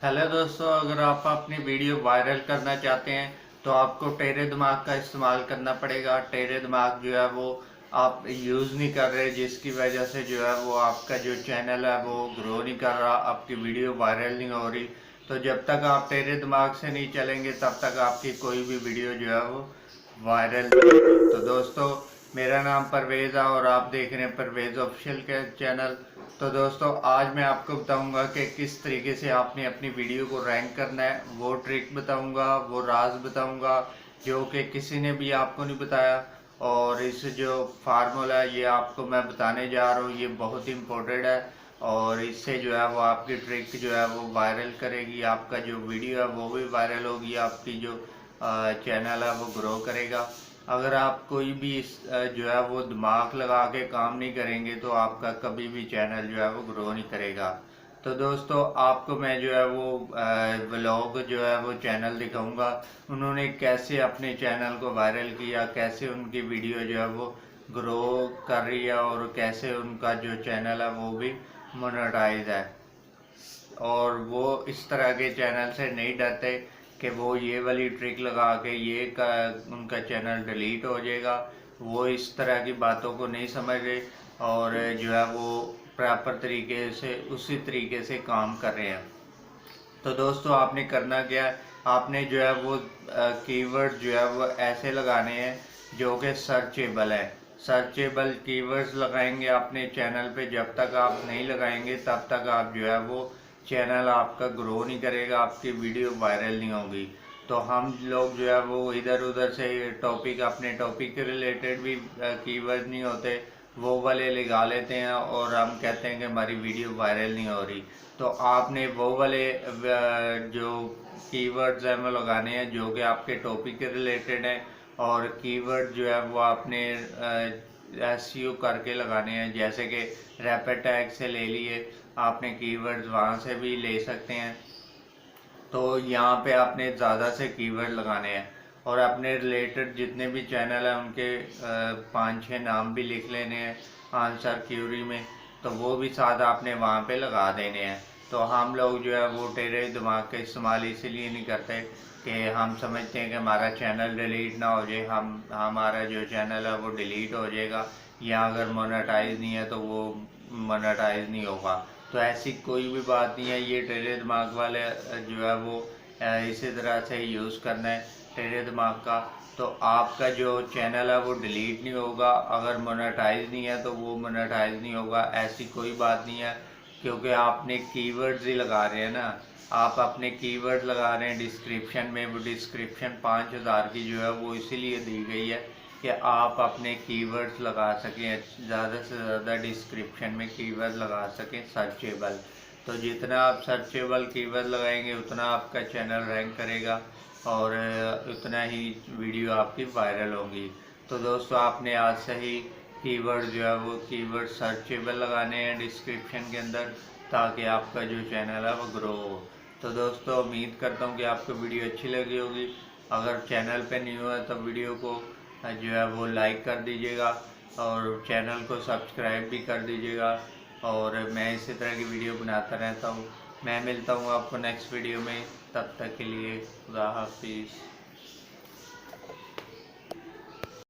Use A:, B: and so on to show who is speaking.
A: Hello दोस्तों, अगर आप अपनी वीडियो वायरल करना चाहते हैं तो आपको टेढ़े दिमाग का इस्तेमाल करना पड़ेगा। टेढ़े दिमाग जो है वो आप यूज़ नहीं कर रहे, जिसकी वजह से जो है वो आपका जो चैनल है वो ग्रो नहीं कर रहा, आपकी वीडियो वायरल नहीं हो रही। तो जब तक आप टेढ़े दिमाग से नहीं चलेंगे तब तक आपकी कोई भी वीडियो जो है वो वायरल नहीं होगी। तो दोस्तों, मेरा नाम परवेज़ है और आप देख रहे हैं परवेज़ ऑफिशियल के चैनल। तो दोस्तों, आज मैं आपको बताऊंगा कि किस तरीके से आपने अपनी वीडियो को रैंक करना है। वो ट्रिक बताऊंगा, वो राज बताऊंगा जो कि किसी ने भी आपको नहीं बताया। और इस जो फार्मूला है ये आपको मैं बताने जा रहा हूँ, ये बहुत इम्पोर्टेंट है। और इससे जो है वो आपकी ट्रिक जो है वो वायरल करेगी, आपका जो वीडियो है वो भी वायरल होगी, आपकी जो चैनल है वो ग्रो करेगा। अगर आप कोई भी जो है वो दिमाग लगा के काम नहीं करेंगे तो आपका कभी भी चैनल जो है वो ग्रो नहीं करेगा। तो दोस्तों, आपको मैं जो है वो व्लॉग जो है वो चैनल दिखाऊंगा, उन्होंने कैसे अपने चैनल को वायरल किया, कैसे उनकी वीडियो जो है वो ग्रो कर रही है और कैसे उनका जो चैनल है वो भी मोनेटाइज है। और वो इस तरह के चैनल से नहीं डरते कि वो ये वाली ट्रिक लगा के उनका चैनल डिलीट हो जाएगा। वो इस तरह की बातों को नहीं समझ रहे और जो है वो प्रॉपर तरीके से उसी तरीके से काम कर रहे हैं। तो दोस्तों, आपने करना क्या है, आपने जो है वो कीवर्ड जो है वो ऐसे लगाने हैं जो कि सर्चेबल है। सर्चेबल कीवर्ड्स लगाएंगे अपने चैनल पे। जब तक आप नहीं लगाएंगे तब तक आप जो है वो चैनल आपका ग्रो नहीं करेगा, आपकी वीडियो वायरल नहीं होगी। तो हम लोग जो है वो इधर उधर से टॉपिक, अपने टॉपिक के रिलेटेड भी कीवर्ड नहीं होते, वो वाले लगा लेते हैं और हम कहते हैं कि हमारी वीडियो वायरल नहीं हो रही। तो आपने वो वाले जो कीवर्ड्स हैं वो लगाने हैं जो कि आपके टॉपिक के रिलेटेड हैं। और कीवर्ड जो है वो आपने एसईओ करके लगाने हैं, जैसे कि रैपिड टैग से ले लिए, आपने कीवर्ड्स वहाँ से भी ले सकते हैं। तो यहाँ पे आपने ज़्यादा से कीवर्ड लगाने हैं और अपने रिलेटेड जितने भी चैनल हैं उनके 5-6 नाम भी लिख लेने हैं आंसर क्यूरी में। तो वो भी साथ आपने वहाँ पे लगा देने हैं। तो हम लोग जो है वो टेढ़े दिमाग का इस्तेमाल इसीलिए नहीं करते कि हम समझते हैं कि हमारा चैनल डिलीट ना हो जाए, हमारा जो चैनल है वो डिलीट हो जाएगा, या अगर मोनेटाइज नहीं है तो वो मोनेटाइज नहीं होगा। तो ऐसी कोई भी बात नहीं है। ये टेढ़े दिमाग वाले जो है वो इसी तरह से यूज़ करना है टेढ़े दिमाग का। तो आपका जो चैनल है वो डिलीट नहीं होगा, अगर मोनेटाइज नहीं है तो वो मोनेटाइज नहीं होगा, ऐसी कोई बात नहीं है। क्योंकि आपने कीवर्ड्स ही लगा रहे हैं ना, आप अपने कीवर्ड लगा रहे हैं डिस्क्रिप्शन में। वो डिस्क्रिप्शन 5,000 की जो है वो इसीलिए दी गई है कि आप अपने कीवर्ड्स लगा सकें, ज़्यादा से ज़्यादा डिस्क्रिप्शन में कीवर्ड लगा सकें सर्चेबल। तो जितना आप सर्चेबल कीवर्ड लगाएंगे उतना आपका चैनल रैंक करेगा और उतना ही वीडियो आपकी वायरल होंगी। तो दोस्तों, आपने आज से ही कीवर्ड जो है वो कीवर्ड सर्चेबल लगाने हैं डिस्क्रिप्शन के अंदर, ताकि आपका जो चैनल है वो ग्रो हो। तो दोस्तों, उम्मीद करता हूँ कि आपको वीडियो अच्छी लगी होगी। अगर चैनल पे न्यू है तो वीडियो को जो है वो लाइक कर दीजिएगा और चैनल को सब्सक्राइब भी कर दीजिएगा। और मैं इसी तरह की वीडियो बनाता रहता हूँ। मैं मिलता हूँ आपको नेक्स्ट वीडियो में, तब तक के लिए खुदा हाफिज़।